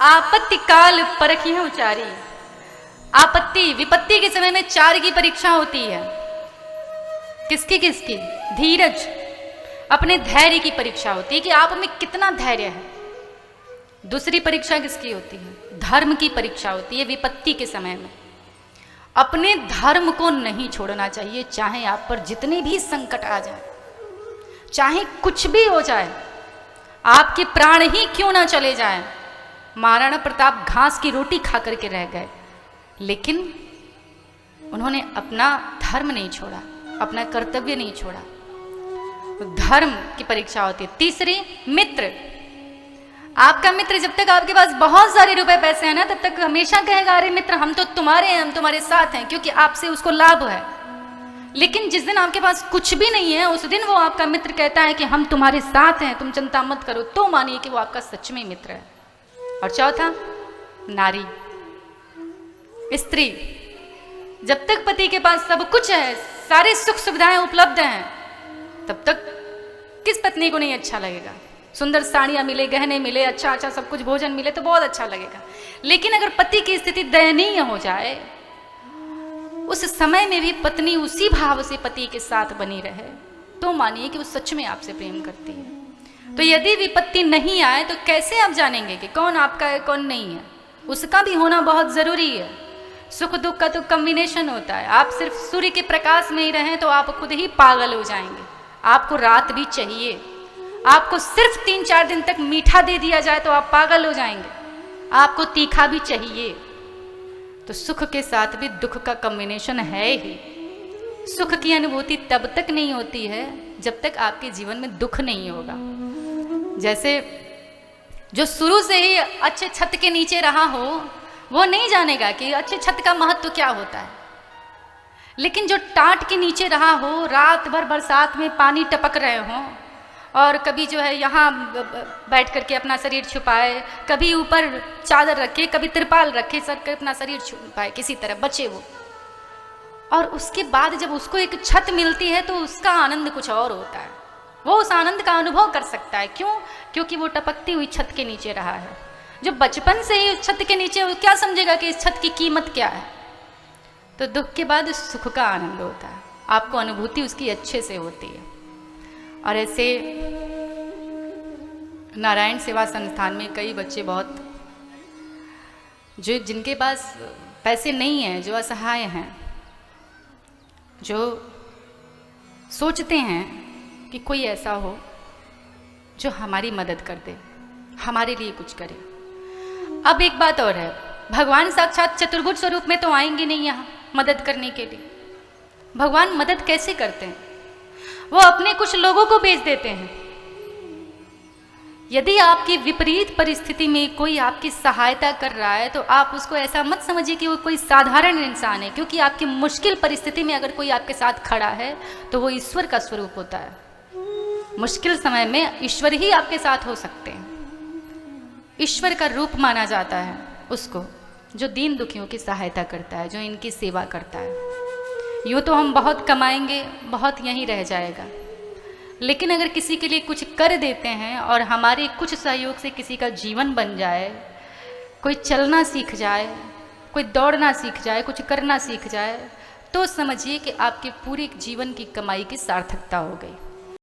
आपत्ति काल परखिह उचारी। आपत्ति विपत्ति के समय में 4 की परीक्षा होती है। किसकी किसकी? धीरज, अपने धैर्य की परीक्षा होती है कि आप में कितना धैर्य है। दूसरी परीक्षा किसकी होती है? धर्म की परीक्षा होती है विपत्ति के समय में। अपने धर्म को नहीं छोड़ना चाहिए, चाहे आप पर जितने भी संकट आ जाए, चाहे कुछ भी हो जाए, आपके प्राण ही क्यों ना चले जाए। महाराणा प्रताप घास की रोटी खा करके रह गए, लेकिन उन्होंने अपना धर्म नहीं छोड़ा, अपना कर्तव्य नहीं छोड़ा। धर्म की परीक्षा होती है। तीसरी, मित्र। आपका मित्र जब तक आपके पास बहुत सारे रुपए पैसे हैं ना, तब तक हमेशा कहेगा अरे मित्र हम तो तुम्हारे हैं, हम तुम्हारे साथ हैं, क्योंकि आपसे उसको लाभ है। लेकिन जिस दिन आपके पास कुछ भी नहीं है, उस दिन वो आपका मित्र कहता है कि हम तुम्हारे साथ हैं, तुम चिंता मत करो, तो मानिए कि वो आपका सच में मित्र है। और चौथा, नारी, स्त्री। जब तक पति के पास सब कुछ है, सारे सुख सुविधाएं उपलब्ध हैं, तब तक किस पत्नी को नहीं अच्छा लगेगा। सुंदर साड़ियां मिले, गहने मिले, अच्छा अच्छा सब कुछ भोजन मिले तो बहुत अच्छा लगेगा। लेकिन अगर पति की स्थिति दयनीय हो जाए, उस समय में भी पत्नी उसी भाव से पति के साथ बनी रहे, तो मानिए कि वो सच में आपसे प्रेम करती है। तो यदि विपत्ति नहीं आए तो कैसे आप जानेंगे कि कौन आपका है कौन नहीं है? उसका भी होना बहुत जरूरी है। सुख दुख का तो कॉम्बिनेशन होता है। आप सिर्फ सूर्य के प्रकाश में ही रहें तो आप खुद ही पागल हो जाएंगे। आपको रात भी चाहिए। आपको सिर्फ 3-4 दिन तक मीठा दे दिया जाए तो आप पागल हो जाएंगे। आपको तीखा भी चाहिए। तो सुख के साथ भी दुख का कॉम्बिनेशन है ही। सुख की अनुभूति तब तक नहीं होती है जब तक आपके जीवन में दुख नहीं होगा। जैसे जो शुरू से ही अच्छे छत के नीचे रहा हो, वो नहीं जानेगा कि अच्छे छत का महत्व क्या होता है। लेकिन जो टाट के नीचे रहा हो, रात भर बरसात में पानी टपक रहे हों, और कभी जो है यहाँ बैठ करके अपना शरीर छुपाए, कभी ऊपर चादर रखे, कभी तिरपाल रखे, सर के अपना शरीर छुपाए, किसी तरह बचे वो। और उसके बाद जब उसको एक छत मिलती है तो उसका आनंद कुछ और होता है। वो उस आनंद का अनुभव कर सकता है। क्यों? क्योंकि वो टपकती हुई छत के नीचे रहा है। जो बचपन से ही छत के नीचे, वो क्या समझेगा कि इस छत की कीमत क्या है। तो दुख के बाद सुख का आनंद होता है। आपको अनुभूति उसकी अच्छे से होती है। और ऐसे नारायण सेवा संस्थान में कई बच्चे बहुत जिनके पास पैसे नहीं हैं, जो असहाय हैं, जो सोचते हैं कि कोई ऐसा हो जो हमारी मदद कर दे, हमारे लिए कुछ करे। अब एक बात और है, भगवान साक्षात चतुर्भुज स्वरूप में तो आएंगे नहीं यहाँ मदद करने के लिए। भगवान मदद कैसे करते हैं? वो अपने कुछ लोगों को भेज देते हैं। यदि आपकी विपरीत परिस्थिति में कोई आपकी सहायता कर रहा है तो आप उसको ऐसा मत समझिए कि वो कोई साधारण इंसान है, क्योंकि आपकी मुश्किल परिस्थिति में अगर कोई आपके साथ खड़ा है तो वो ईश्वर का स्वरूप होता है। मुश्किल समय में ईश्वर ही आपके साथ हो सकते हैं। ईश्वर का रूप माना जाता है उसको जो दीन दुखियों की सहायता करता है, जो इनकी सेवा करता है। यूँ तो हम बहुत कमाएंगे, बहुत यहीं रह जाएगा, लेकिन अगर किसी के लिए कुछ कर देते हैं और हमारे कुछ सहयोग से किसी का जीवन बन जाए, कोई चलना सीख जाए, कोई दौड़ना सीख जाए, कुछ करना सीख जाए, तो समझिए कि आपके पूरे जीवन की कमाई की सार्थकता हो गई।